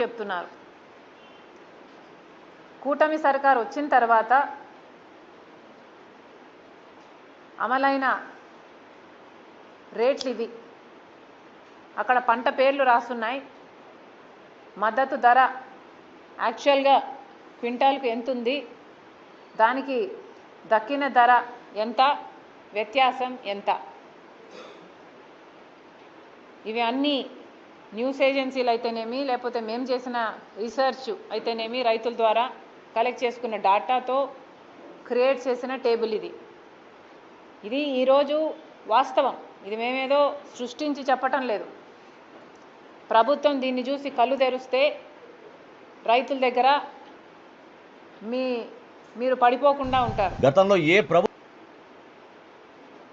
చెప్తున్నారు. కూటమి సర్కార్ వచ్చిన తర్వాత అమలైన రేట్లు ఇవి. అక్కడ పంట పేర్లు రాస్తున్నాయి. మద్దతు ధర యాక్చువల్గా క్వింటాల్కు ఎంత ఉంది, దానికి దక్కిన ధర ఎంత, వ్యత్యాసం ఎంత, ఇవి అన్నీ న్యూస్ ఏజెన్సీలు అయితేనేమి, లేకపోతే మేము చేసిన రీసెర్చ్ అయితేనేమి, రైతుల ద్వారా కలెక్ట్ చేసుకున్న డాటాతో క్రియేట్ చేసిన టేబుల్ ఇది ఈరోజు వాస్తవం. ఇది మేమేదో సృష్టించి చెప్పటం లేదు. ప్రభుత్వం దీన్ని చూసి కళ్ళు తెరిస్తే రైతుల దగ్గర మీరు పడిపోకుండా ఉంటారు. గతంలో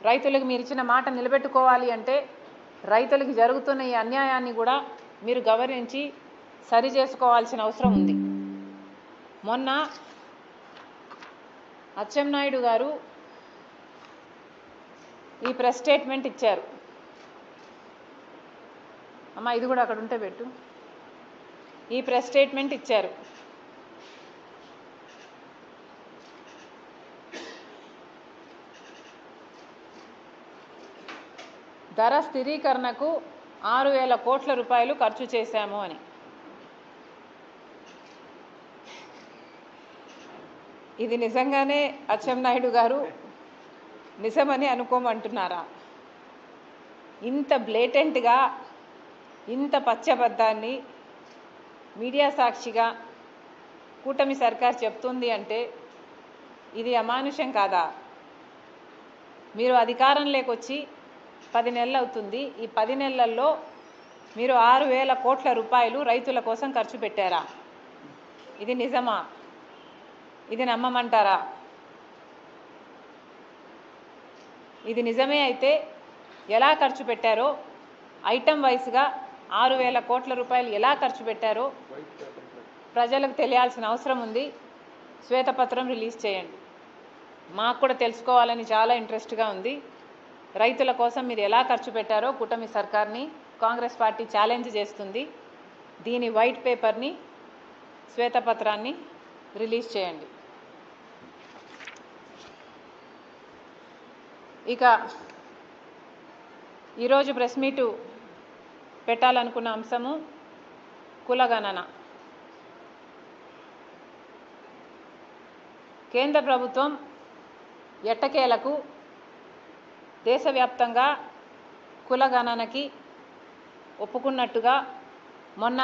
రైతులకు మీరు ఇచ్చిన మాట నిలబెట్టుకోవాలి అంటే రైతులకు జరుగుతున్న ఈ అన్యాయాన్ని కూడా మీరు గమనించి సరి చేసుకోవాల్సిన అవసరం ఉంది. మొన్న అచ్చెన్నాయుడు గారు ఈ ప్రెస్ స్టేట్మెంట్ ఇచ్చారు. అమ్మా ఇది కూడా అక్కడ ఉంటే పెట్టు. ఈ ప్రెస్ స్టేట్మెంట్ ఇచ్చారు. ధర స్థిరీకరణకు 6,000 కోట్ల రూపాయలు ఖర్చు చేశాము అని. ఇది నిజంగానే అచ్చెన్నాయుడు గారు నిజమని అనుకోమంటున్నారా? ఇంత బ్లేటెంట్గా, ఇంత పచ్చబద్దాన్ని మీడియా సాక్షిగా కూటమి సర్కార్ చెప్తుంది అంటే ఇది అమానుషం కాదా? మీరు అధికారంలోకి వచ్చి 10 నెలలు అవుతుంది. ఈ 10 నెలల్లో మీరు 6,000 కోట్ల రూపాయలు రైతుల కోసం ఖర్చు పెట్టారా? ఇది నిజమా? ఇది నమ్మమంటారా? ఇది నిజమే అయితే ఎలా ఖర్చు పెట్టారో, ఐటమ్ వైస్గా 6,000 కోట్ల రూపాయలు ఎలా ఖర్చు పెట్టారో ప్రజలకు తెలియాల్సిన అవసరం ఉంది. శ్వేతపత్రం రిలీజ్ చేయండి. మాకు కూడా తెలుసుకోవాలని చాలా ఇంట్రెస్ట్గా ఉంది. రైతుల కోసం మీరు ఎలా ఖర్చు పెట్టారో కూటమి సర్కార్ని కాంగ్రెస్ పార్టీ ఛాలెంజ్ చేస్తుంది. దీని వైట్ పేపర్ని, శ్వేతపత్రాన్ని రిలీజ్ చేయండి. ఇక ఈరోజు ప్రెస్ మీటు పెట్టాలనుకున్న అంశము కులగణన. కేంద్ర ప్రభుత్వం ఎట్టకేలకు దేశవ్యాప్తంగా కులగణనకి ఒప్పుకున్నట్టుగా మొన్న